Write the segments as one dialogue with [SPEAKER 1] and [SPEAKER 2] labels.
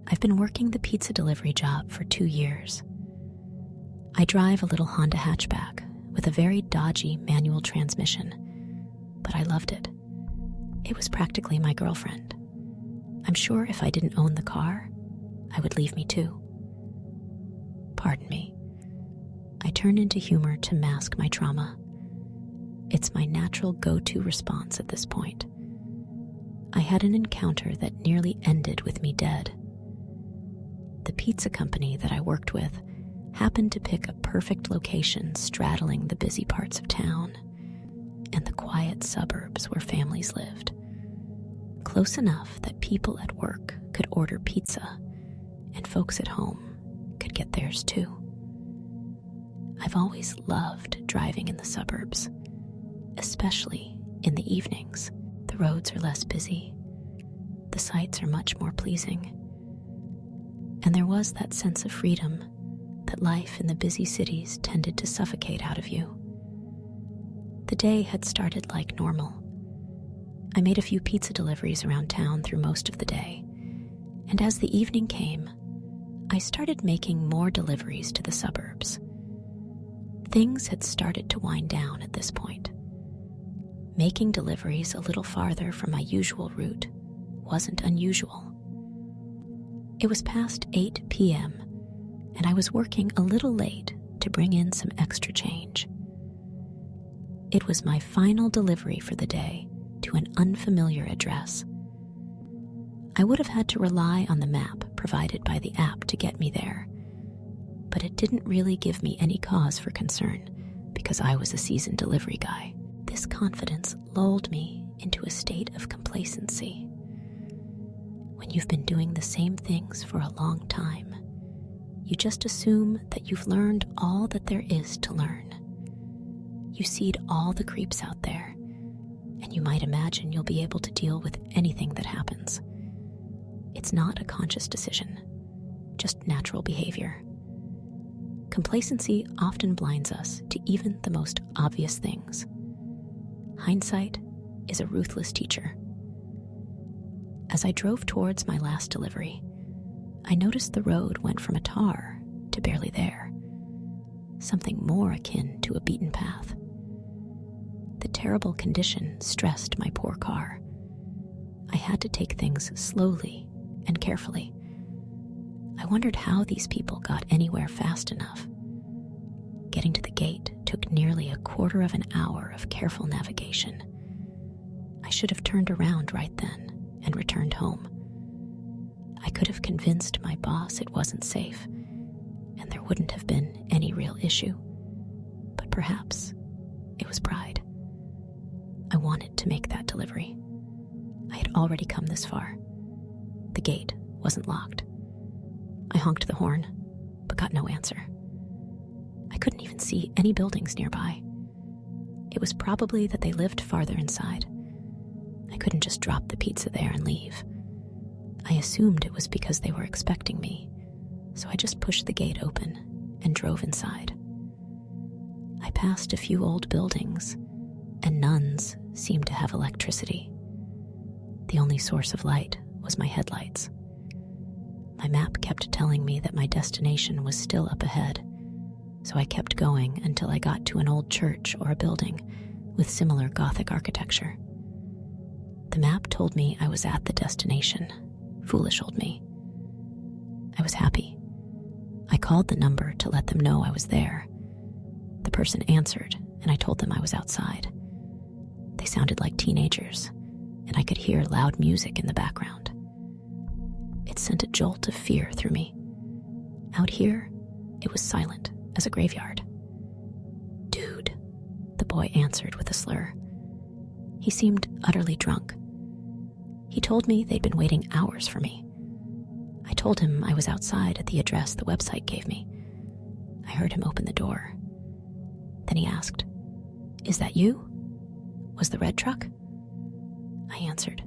[SPEAKER 1] I've been working the pizza delivery job for 2 years. I drive a little Honda Hatchback with a very dodgy manual transmission, but I loved it. It was practically my girlfriend. I'm sure if I didn't own the car, I would leave me too. Pardon me. I turn into humor to mask my trauma. It's my natural go-to response at this point. I had an encounter that nearly ended with me dead. The pizza company that I worked with happened to pick a perfect location straddling the busy parts of town and the quiet suburbs where families lived. Close enough that people at work could order pizza and folks at home could get theirs too. I've always loved driving in the suburbs, especially in the evenings. The roads are less busy, the sights are much more pleasing, and there was that sense of freedom that life in the busy cities tended to suffocate out of you. The day had started like normal. I made a few pizza deliveries around town through most of the day, and as the evening came, I started making more deliveries to the suburbs. Things had started to wind down at this point. Making deliveries a little farther from my usual route wasn't unusual. It was past 8 p.m., and I was working a little late to bring in some extra change. It was my final delivery for the day to an unfamiliar address. I would have had to rely on the map provided by the app to get me there, but it didn't really give me any cause for concern because I was a seasoned delivery guy. This confidence lulled me into a state of complacency. When you've been doing the same things for a long time, you just assume that you've learned all that there is to learn. You seed all the creeps out there, and you might imagine you'll be able to deal with anything that happens. It's not a conscious decision, just natural behavior. Complacency often blinds us to even the most obvious things. Hindsight is a ruthless teacher. As I drove towards my last delivery, I noticed the road went from a tar to barely there, something more akin to a beaten path. The terrible condition stressed my poor car. I had to take things slowly and carefully. I wondered how these people got anywhere fast enough. Getting to the gate took nearly a quarter of an hour of careful navigation. I should have turned around right then and returned home. I could have convinced my boss it wasn't safe, and there wouldn't have been any real issue. But perhaps it was pride. I wanted to make that delivery. I had already come this far. The gate wasn't locked. I honked the horn, but got no answer. I couldn't even see any buildings nearby. It was probably that they lived farther inside. I couldn't just drop the pizza there and leave. I assumed it was because they were expecting me, so I just pushed the gate open and drove inside. I passed a few old buildings, and nuns seemed to have electricity. The only source of light was my headlights. My map kept telling me that my destination was still up ahead, so I kept going until I got to an old church or a building with similar Gothic architecture. The map told me I was at the destination. Foolish old me. I was happy. I called the number to let them know I was there. The person answered, and I told them I was outside. They sounded like teenagers, and I could hear loud music in the background. It sent a jolt of fear through me. Out here, it was silent as a graveyard. "Dude," the boy answered with a slur. He seemed utterly drunk. He told me they'd been waiting hours for me. I told him I was outside at the address the website gave me. I heard him open the door. Then he asked, "Is that you? Was the red truck?" I answered,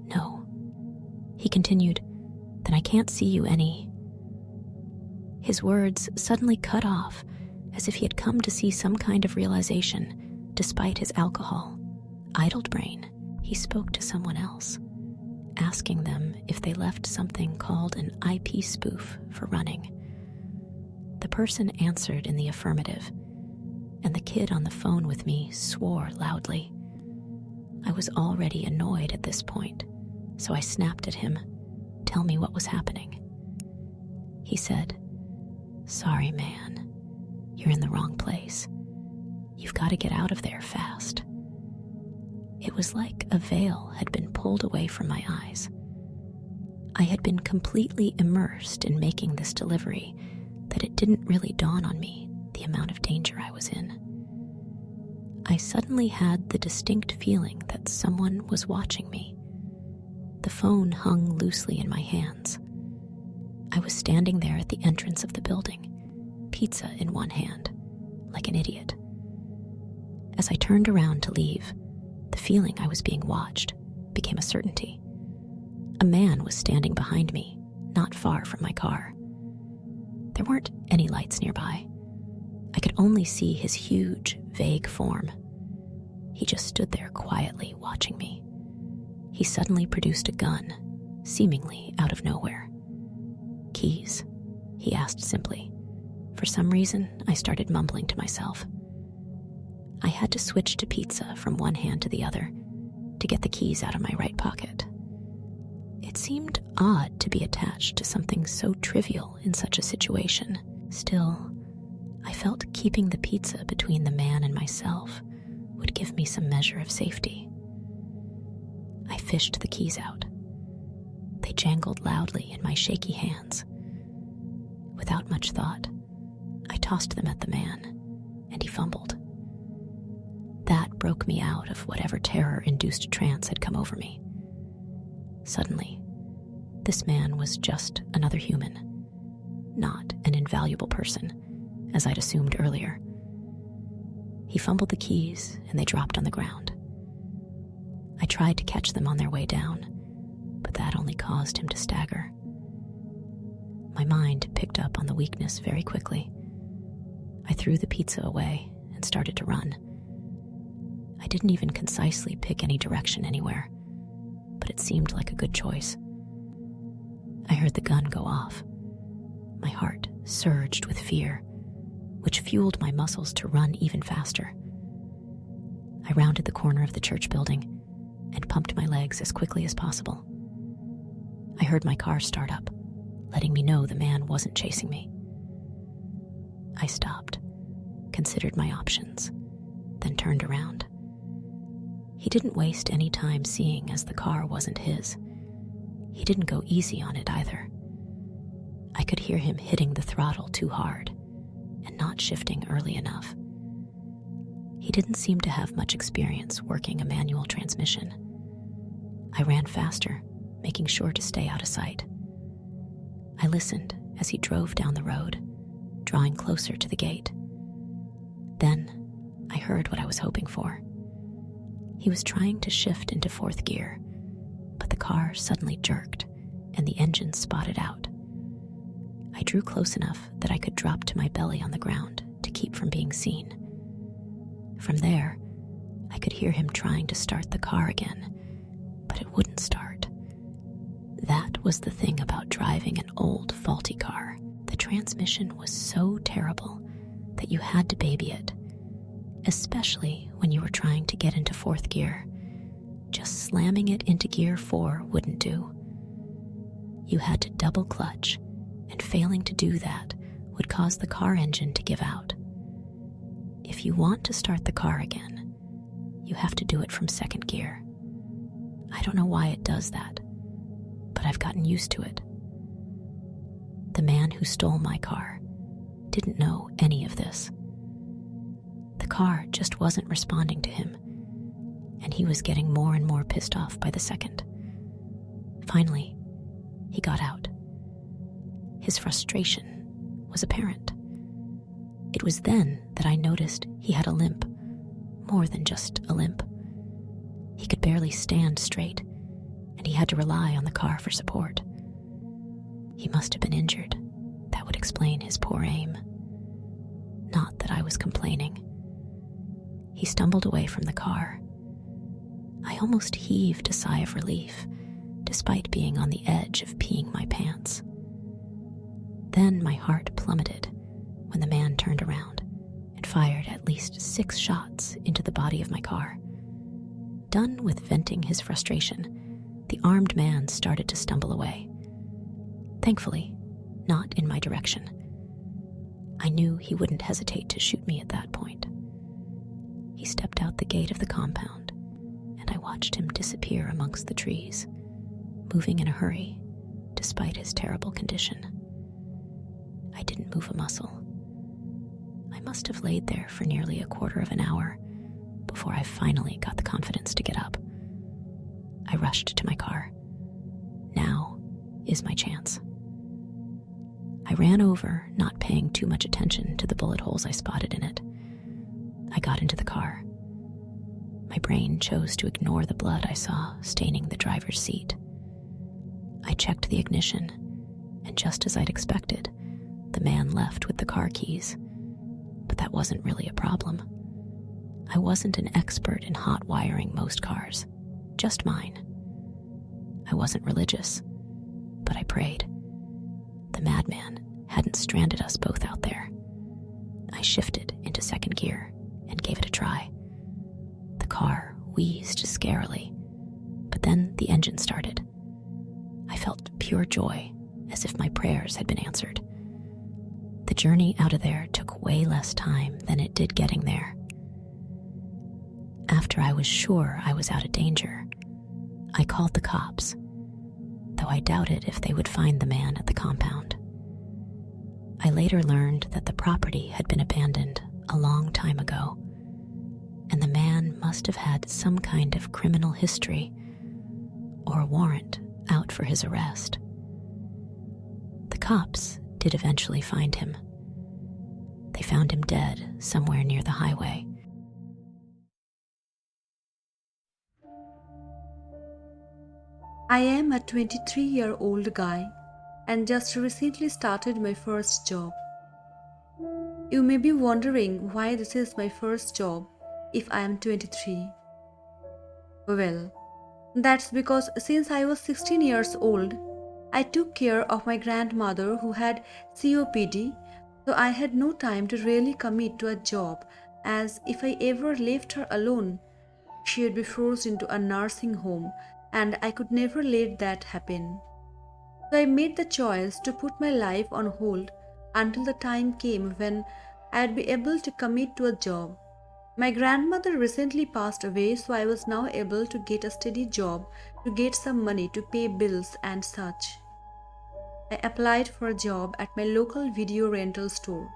[SPEAKER 1] "No." He continued, "Then I can't see you any." His words suddenly cut off, as if he had come to see some kind of realization despite his alcohol. Idled brain, he spoke to someone else. asking them if they left something called an IP spoof for running. The person answered in the affirmative, and the kid on the phone with me swore loudly. I was already annoyed at this point, so I snapped at him, "Tell me what was happening." He said, "Sorry, man, you're in the wrong place. You've got to get out of there fast." It was like a veil had been pulled away from my eyes. I had been completely immersed in making this delivery that it didn't really dawn on me the amount of danger I was in. I suddenly had the distinct feeling that someone was watching me. The phone hung loosely in my hands. I was standing there at the entrance of the building, pizza in one hand, like an idiot. As I turned around to leave, the feeling I was being watched became a certainty. A man was standing behind me, not far from my car. There weren't any lights nearby. I could only see his huge, vague form. He just stood there quietly watching me. He suddenly produced a gun, seemingly out of nowhere. "Keys?" he asked simply. For some reason, I started mumbling to myself. I had to switch to pizza from one hand to the other to get the keys out of my right pocket. It seemed odd to be attached to something so trivial in such a situation. Still, I felt keeping the pizza between the man and myself would give me some measure of safety. I fished the keys out. They jangled loudly in my shaky hands. Without much thought, I tossed them at the man, and he fumbled. That broke me out of whatever terror-induced trance had come over me. Suddenly, this man was just another human, not an invaluable person, as I'd assumed earlier. He fumbled the keys, and they dropped on the ground. I tried to catch them on their way down, but that only caused him to stagger. My mind picked up on the weakness very quickly. I threw the pizza away and started to run. I didn't even concisely pick any direction anywhere, but it seemed like a good choice. I heard the gun go off. My heart surged with fear, which fueled my muscles to run even faster. I rounded the corner of the church building and pumped my legs as quickly as possible. I heard my car start up, letting me know the man wasn't chasing me. I stopped, considered my options, then turned around. He didn't waste any time seeing as the car wasn't his. He didn't go easy on it either. I could hear him hitting the throttle too hard and not shifting early enough. He didn't seem to have much experience working a manual transmission. I ran faster, making sure to stay out of sight. I listened as he drove down the road, drawing closer to the gate. Then I heard what I was hoping for. He was trying to shift into fourth gear, but the car suddenly jerked and the engine spotted out. I drew close enough that I could drop to my belly on the ground to keep from being seen. From there, I could hear him trying to start the car again, but it wouldn't start. That was the thing about driving an old, faulty car. The transmission was so terrible that you had to baby it, especially when you were trying to get into fourth gear. Just slamming it into gear 4 wouldn't do. You had to double clutch, and failing to do that would cause the car engine to give out. If you want to start the car again, you have to do it from second gear. I don't know why it does that, but I've gotten used to it. The man who stole my car didn't know any of this. The car just wasn't responding to him, and he was getting more and more pissed off by the second. Finally, he got out. His frustration was apparent. It was then that I noticed he had a limp, more than just a limp. He could barely stand straight, and he had to rely on the car for support. He must have been injured. That would explain his poor aim. Not that I was complaining. He stumbled away from the car. I almost heaved a sigh of relief despite being on the edge of peeing my pants. Then my heart plummeted when the man turned around and fired at least 6 shots into the body of my car. Done with venting his frustration, the armed man started to stumble away. Thankfully, not in my direction. I knew he wouldn't hesitate to shoot me at that point. He stepped out the gate of the compound, and I watched him disappear amongst the trees, moving in a hurry despite his terrible condition. I didn't move a muscle. I must have laid there for nearly a quarter of an hour before I finally got the confidence to get up. I rushed to my car. Now is my chance. I ran over, not paying too much attention to the bullet holes I spotted in it. I got into the car. My brain chose to ignore the blood I saw staining the driver's seat. I checked the ignition, and just as I'd expected, the man left with the car keys. But that wasn't really a problem. I wasn't an expert in hot wiring most cars, just mine. I wasn't religious, but I prayed. The madman hadn't stranded us both out there. I shifted into second gear and gave it a try. The car wheezed scarily, but then the engine started. I felt pure joy, as if my prayers had been answered. The journey out of there took way less time than it did getting there. After I was sure I was out of danger, I called the cops, though I doubted if they would find the man at the compound. I later learned that the property had been abandoned a long time ago, and the man must have had some kind of criminal history or a warrant out for his arrest. The cops did eventually find him. They found him dead somewhere near the highway.
[SPEAKER 2] I am a 23-year-old guy and just recently started my first job. You may be wondering why this is my first job if I am 23. Well, that's because since I was 16 years old, I took care of my grandmother who had COPD, so I had no time to really commit to a job, as if I ever left her alone, she would be forced into a nursing home, and I could never let that happen. So I made the choice to put my life on hold until the time came when I'd be able to commit to a job. My grandmother recently passed away, so I was now able to get a steady job to get some money to pay bills and such. I applied for a job at my local video rental store,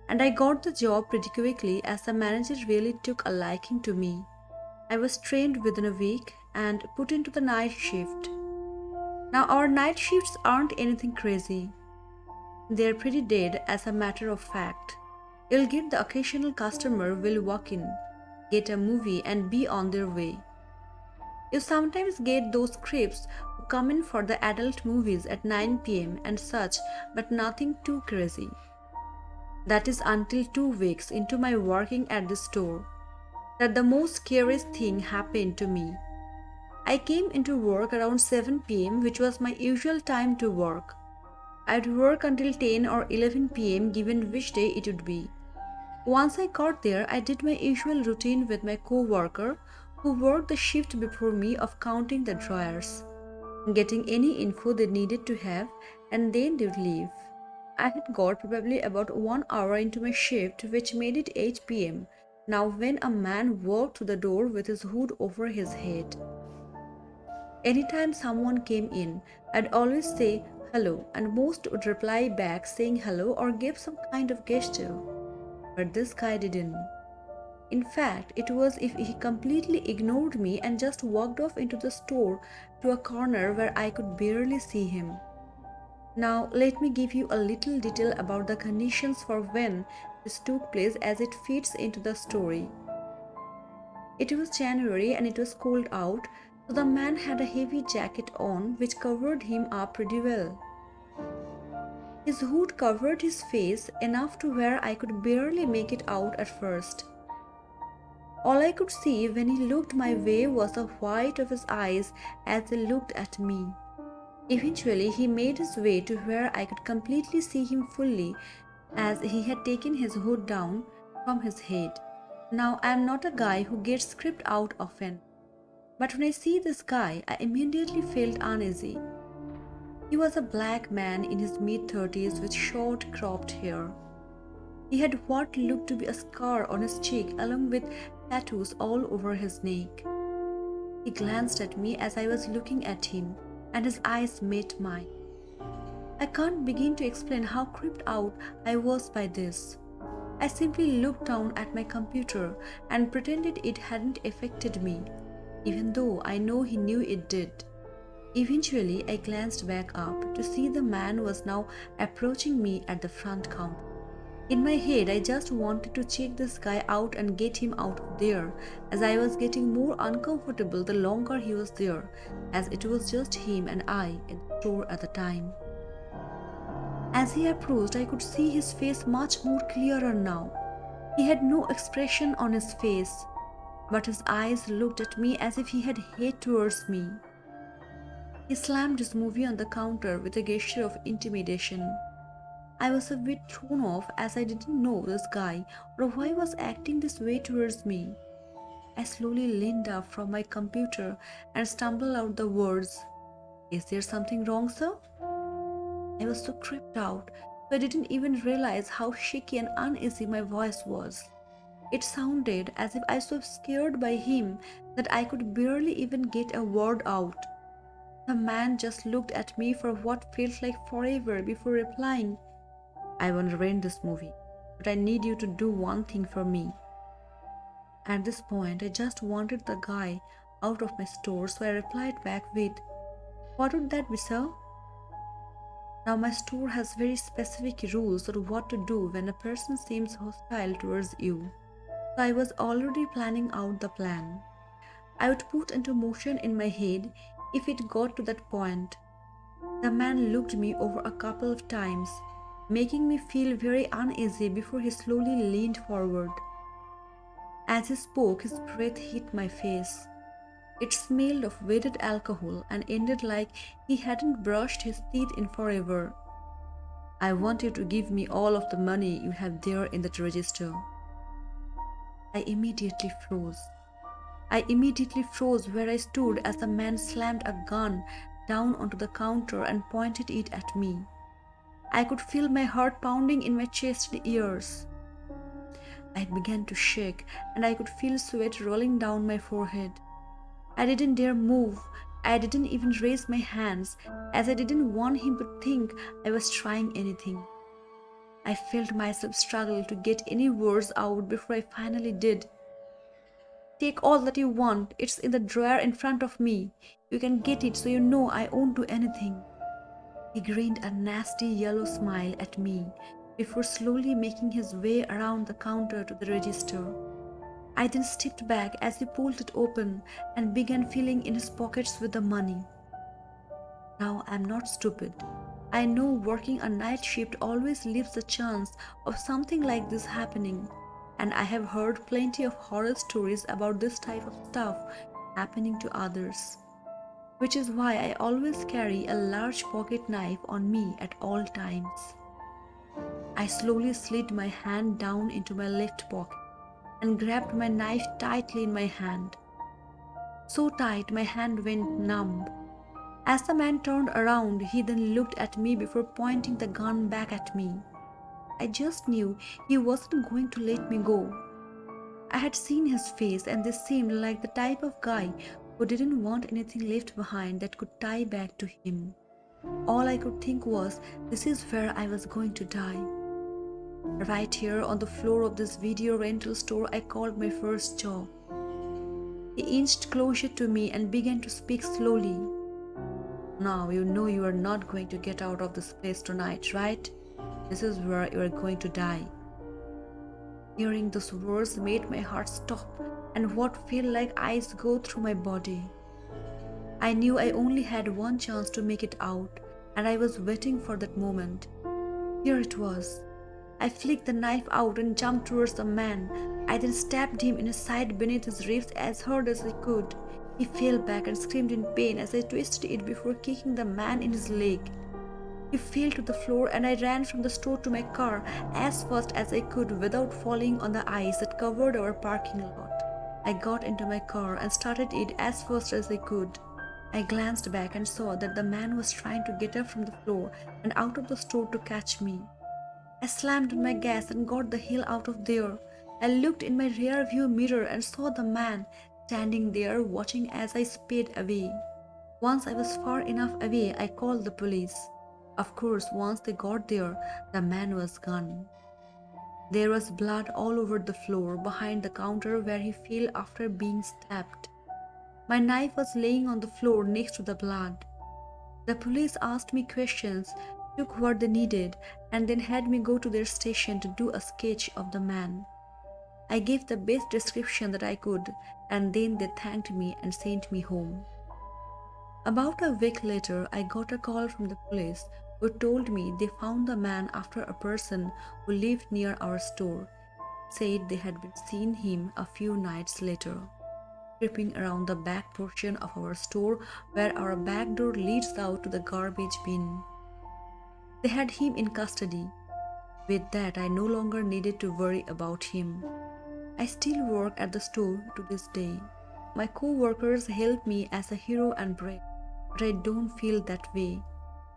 [SPEAKER 2] and I got the job pretty quickly as the manager really took a liking to me. I was trained within a week and put into the night shift. Now our night shifts aren't anything crazy. They're pretty dead as a matter of fact. You'll get the occasional customer will walk in, get a movie and be on their way. You sometimes get those creeps who come in for the adult movies at 9 p.m. and such, but nothing too crazy. That is until 2 weeks into my working at the store that the most scariest thing happened to me. I came into work around 7 p.m., which was my usual time to work. I'd work until 10 or 11 p.m. given which day it would be. Once I got there, I did my usual routine with my co-worker who worked the shift before me of counting the drawers, getting any info they needed to have, and then they'd leave. I had got probably about 1 hour into my shift, which made it 8 p.m. now when a man walked through the door with his hood over his head. Anytime someone came in, I'd always say hello, and most would reply back saying hello or give some kind of gesture. But this guy didn't. In fact, it was if he completely ignored me and just walked off into the store to a corner where I could barely see him. Now, let me give you a little detail about the conditions for when this took place as it fits into the story. It was January and it was cold out, so the man had a heavy jacket on which covered him up pretty well. His hood covered his face enough to where I could barely make it out at first. All I could see when he looked my way was the white of his eyes as he looked at me. Eventually, he made his way to where I could completely see him fully, as he had taken his hood down from his head. Now, I am not a guy who gets creeped out often, but when I see this guy, I immediately felt uneasy. He was a black man in his mid-30s with short cropped hair. He had what looked to be a scar on his cheek along with tattoos all over his neck. He glanced at me as I was looking at him, and his eyes met mine. I can't begin to explain how creeped out I was by this. I simply looked down at my computer and pretended it hadn't affected me, even though I know he knew it did. Eventually, I glanced back up to see the man was now approaching me at the front counter. In my head, I just wanted to check this guy out and get him out of there, as I was getting more uncomfortable the longer he was there, as it was just him and I in the store at the time. As he approached, I could see his face much more clearer now. He had no expression on his face, but his eyes looked at me as if he had hate towards me. He slammed his movie on the counter with a gesture of intimidation. I was a bit thrown off as I didn't know this guy or why he was acting this way towards me. I slowly leaned up from my computer and stumbled out the words, "Is there something wrong, sir?" I was so creeped out, so I didn't even realize how shaky and uneasy my voice was. It sounded as if I was so scared by him that I could barely even get a word out. The man just looked at me for what felt like forever before replying, "I want to rent this movie, but I need you to do one thing for me." At this point, I just wanted the guy out of my store, so I replied back with, "What would that be, sir?" Now, my store has very specific rules on what to do when a person seems hostile towards you. So I was already planning out the plan I would put into motion in my head if it got to that point. The man looked me over a couple of times, making me feel very uneasy before he slowly leaned forward. As he spoke, his breath hit my face. It smelled of weighted alcohol and ended like he hadn't brushed his teeth in forever. "I want you to give me all of the money you have there in that register." I immediately froze. I immediately froze where I stood as the man slammed a gun down onto the counter and pointed it at me. I could feel my heart pounding in my chest and ears. I began to shake and I could feel sweat rolling down my forehead. I didn't dare move. I didn't even raise my hands as I didn't want him to think I was trying anything. I felt myself struggle to get any words out before I finally did. "Take all that you want. It's in the drawer in front of me. You can get it so you know I won't do anything." He grinned a nasty yellow smile at me before slowly making his way around the counter to the register. I then stepped back as he pulled it open and began feeling in his pockets with the money. Now, I'm not stupid. I know working a night shift always leaves the chance of something like this happening, and I have heard plenty of horror stories about this type of stuff happening to others, which is why I always carry a large pocket knife on me at all times. I slowly slid my hand down into my left pocket and grabbed my knife tightly in my hand. So tight my hand went numb. As the man turned around, he then looked at me before pointing the gun back at me. I just knew he wasn't going to let me go. I had seen his face, and this seemed like the type of guy who didn't want anything left behind that could tie back to him. All I could think was, this is where I was going to die. Right here on the floor of this video rental store I called my first job. He inched closer to me and began to speak slowly. "Now you know you are not going to get out of this place tonight, right? This is where you are going to die." Hearing those words made my heart stop and what felt like ice go through my body. I knew I only had one chance to make it out, and I was waiting for that moment. Here it was. I flicked the knife out and jumped towards the man. I then stabbed him in his side beneath his ribs as hard as I could. He fell back and screamed in pain as I twisted it before kicking the man in his leg. He fell to the floor and I ran from the store to my car as fast as I could without falling on the ice that covered our parking lot. I got into my car and started it as fast as I could. I glanced back and saw that the man was trying to get up from the floor and out of the store to catch me. I slammed on my gas and got the hell out of there. I looked in my rear view mirror and saw the man standing there watching as I sped away. Once I was far enough away, I called the police. Of course, once they got there, the man was gone. There was blood all over the floor behind the counter where he fell after being stabbed. My knife was laying on the floor next to the blood. The police asked me questions, took what they needed, and then had me go to their station to do a sketch of the man. I gave the best description that I could, and then they thanked me and sent me home. About a week later, I got a call from the police who told me they found the man after a person who lived near our store said they had been seen him a few nights later, creeping around the back portion of our store where our back door leads out to the garbage bin. They had him in custody. With that, I no longer needed to worry about him. I still work at the store to this day. My co-workers hailed me as a hero and brave, but I don't feel that way.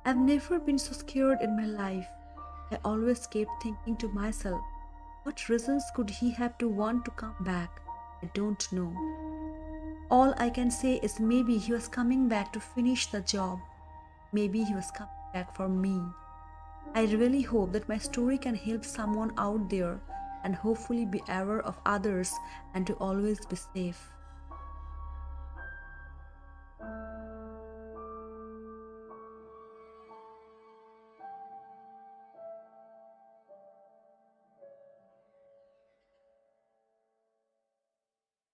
[SPEAKER 2] I've never been so scared in my life. I always kept thinking to myself, what reasons could he have to want to come back? I don't know. All I can say is maybe he was coming back to finish the job. Maybe he was coming back for me. I really hope that my story can help someone out there and hopefully be aware of others and to always be safe.